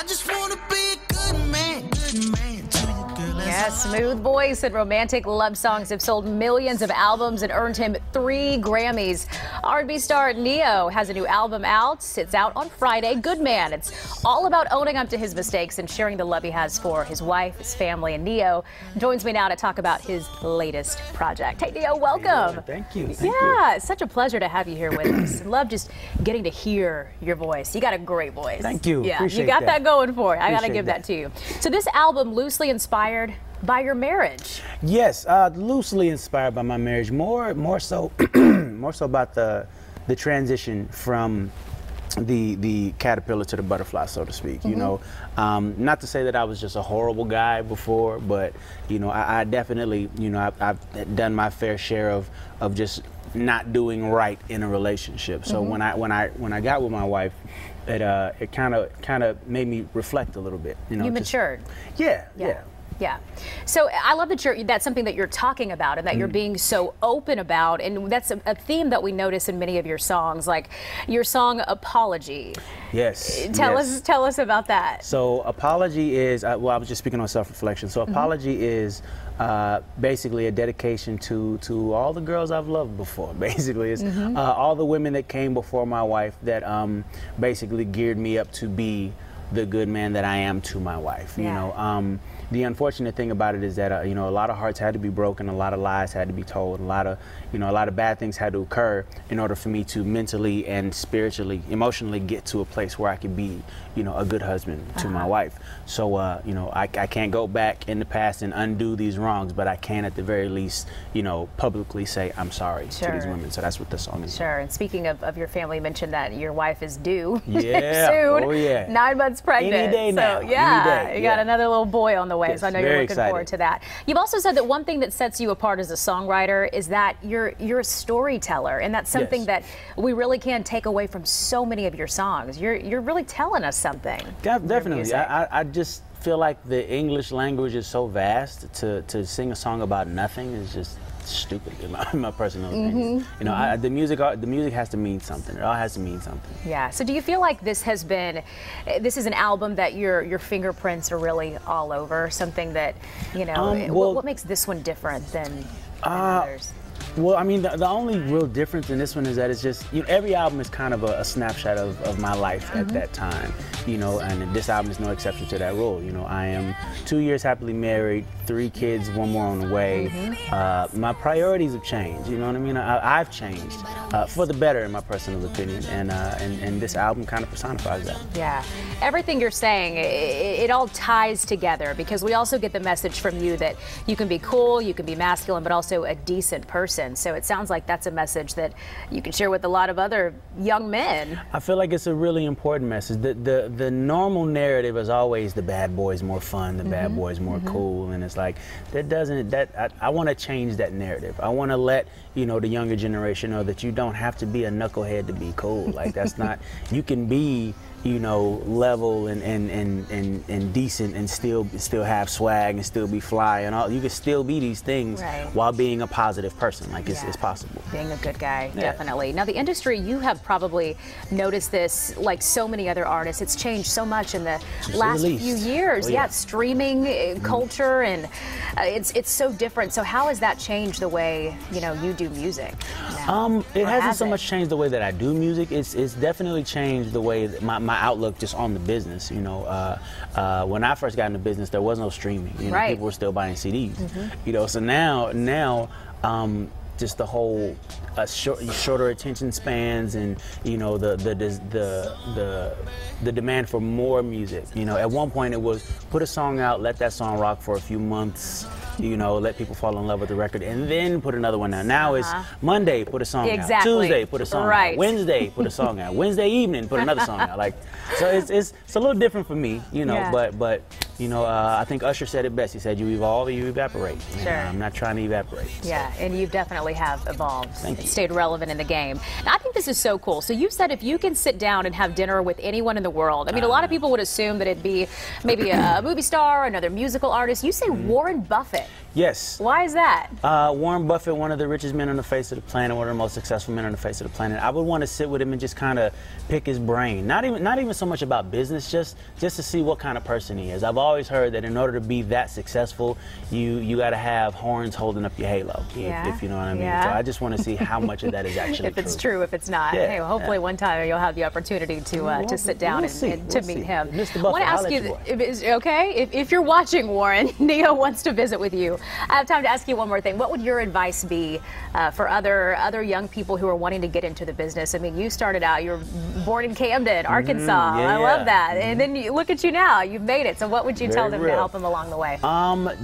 just wanna be a good man to you, girl. Yes, smooth voice and romantic love songs have sold millions of albums and earned him 3 Grammys. R&B star Ne-Yo has a new album out. It's out on Friday, Good Man. It's all about owning up to his mistakes and sharing the love he has for his wife, his family, and Ne-Yo joins me now to talk about his latest project. Hey, Ne-Yo, welcome. Thank you. It's such a pleasure to have you here with us. I love just getting to hear your voice. You got a great voice. Thank you. Yeah, Appreciate you got that going for you. I got to Appreciate give that to you. So this album loosely inspired by your marriage. Yes, loosely inspired by my marriage. More so, more so about the transition from the caterpillar to the butterfly, so to speak. You know, not to say that I was just a horrible guy before, but you know, I definitely, you know, I've done my fair share of just not doing right in a relationship. So when I got with my wife, it kind of made me reflect a little bit. You know, You matured. Yeah. So I love that that's something that you're talking about and that you're being so open about, and that's a theme that we notice in many of your songs, like your song Apology. Yes. Tell us about that. So Apology is well, I was just speaking on self-reflection. So Apology is basically a dedication to all the girls I've loved before. Basically, it's all the women that came before my wife that basically geared me up to be the good man that I am to my wife. You know, the unfortunate thing about it is that you know, a lot of hearts had to be broken, a lot of lies had to be told, a lot of bad things had to occur in order for me to mentally and spiritually, emotionally get to a place where I could be, you know, a good husband to my wife. So you know, I can't go back in the past and undo these wrongs, but I can at the very least, you know, publicly say I'm sorry to these women. So that's what the song is. Sure. And speaking of your family, mentioned that your wife is due soon. Oh yeah. 9 months pregnant. Any day now. So yeah, Any day. You got another little boy on the way. Yes, So I know very you're looking excited. forward to that. You've also said that one thing that sets you apart as a songwriter is that you're a storyteller, and that's something that we really can take away from so many of your songs. You're really telling us something. Definitely. I just feel like the English language is so vast. To sing a song about nothing is just stupid in my personal opinion. You know, the music has to mean something. It all has to mean something. Yeah. So do you feel like this is an album that your fingerprints are really all over? Something that, you know, what makes this one different than others? Well, I mean, the only real difference in this one is that it's just, you know, every album is kind of a snapshot of my life at that time, you know, and this album is no exception to that rule. You know, I am 2 years happily married, 3 kids, 1 more on the way. My priorities have changed, you know what I mean? I've changed for the better, in my personal opinion, and this album kind of personifies that. Yeah. Everything you're saying, it all ties together, because we also get the message from you that you can be cool, you can be masculine, but also a decent person. So it sounds like that's a message that you can share with a lot of other young men. I feel like it's a really important message. The normal narrative is always the bad boy's more fun, the bad boy's more cool, and it's like I want to change that narrative. I want to let, you know, the younger generation know that you don't have to be a knucklehead to be cool. Like, that's not, you can be, you know, level and decent and still have swag and still be fly and all. You can still be these things while being a positive person. Like, it's possible. Being a good guy, definitely. Now, the industry, you have probably noticed this, like so many other artists. It's changed so much in the last few years. Streaming culture, and it's so different. So how has that changed the way, you know, you do music now? It hasn't so much changed the way that I do music. It's definitely changed the way that my outlook just on the business. You know, when I first got into business, there was no streaming. You know, people were still buying CDs. You know, so now just the whole shorter attention spans, and you know, the demand for more music. You know, at one point it was put a song out, let that song rock for a few months, you know, let people fall in love with the record, and then put another one out. Now it's Monday, put a song out. Tuesday, put a song out. Wednesday, put a song out. Wednesday evening, put another song out. Like, so it's a little different for me, you know. But you know, I think Usher said it best. He said, "You evolve or you evaporate." Sure. I'm not trying to evaporate. Yeah, and you definitely have evolved. Thank you. Stayed relevant in the game. Now, I think this is so cool. So you said if you can sit down and have dinner with anyone in the world, I mean, a lot of people would assume that it'd be maybe a movie star, another musical artist. You say Warren Buffett. Buffett. Yes. Why is that? Warren Buffett, one of the richest men on the face of the planet, one of the most successful men on the face of the planet. I would want to sit with him and just kind of pick his brain. Not even so much about business, just to see what kind of person he is. I've always heard that in order to be that successful, you got to have horns holding up your halo, if you know what I mean. Yeah. So I just want to see how much of that is actually if it's true, if it's not. Yeah, Hey, well, hopefully one time you'll have the opportunity to sit down and to meet him. Mr. Buffett, I want to ask you, if you're watching, Warren, Ne-Yo wants to visit with you. I have time to ask you one more thing. What would your advice be for other young people who are wanting to get into the business? I mean, you started out, you were born in Camden, Arkansas. I love that. And then look at you now. You've made it. So what would you tell them to help them along the way?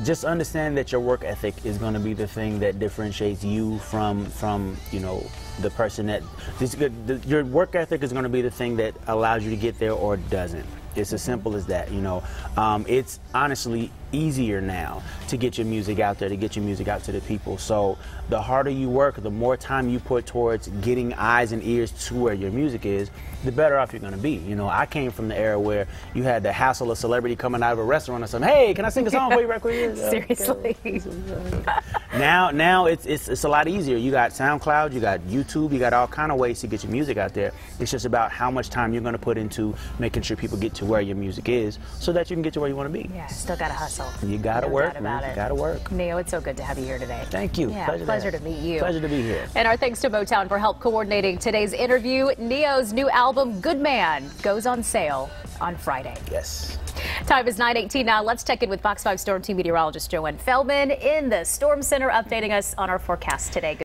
Just understand that your work ethic is going to be the thing that differentiates you from the person that your work ethic is going to be the thing that allows you to get there or doesn't. It's as simple as that, It's honestly easier now to get your music out there, to get your music out to the people. So the harder you work, the more time you put towards getting eyes and ears to where your music is, the better off you're going to be. I came from the era where you had the hassle of celebrity coming out of a restaurant or something. Hey, can I sing a song for you right quick? Seriously. Now it's a lot easier. You got SoundCloud, you got YouTube, you got all kind of ways to get your music out there. It's just about how much time you're going to put into making sure people get to where your music is so that you can get to where you want to be. Yeah, still got to hustle. You got to work, man. You got to work. Ne-Yo, it's so good to have you here today. Thank you. Yeah, pleasure to meet you. Pleasure to be here. And our thanks to Motown for help coordinating today's interview. Ne-Yo's new album, Good Man, goes on sale on Friday. Yes. Time is 9:18 now. Let's check in with Fox 5 Storm Team meteorologist Joanne Feldman in the Storm Center, updating us on our forecast today.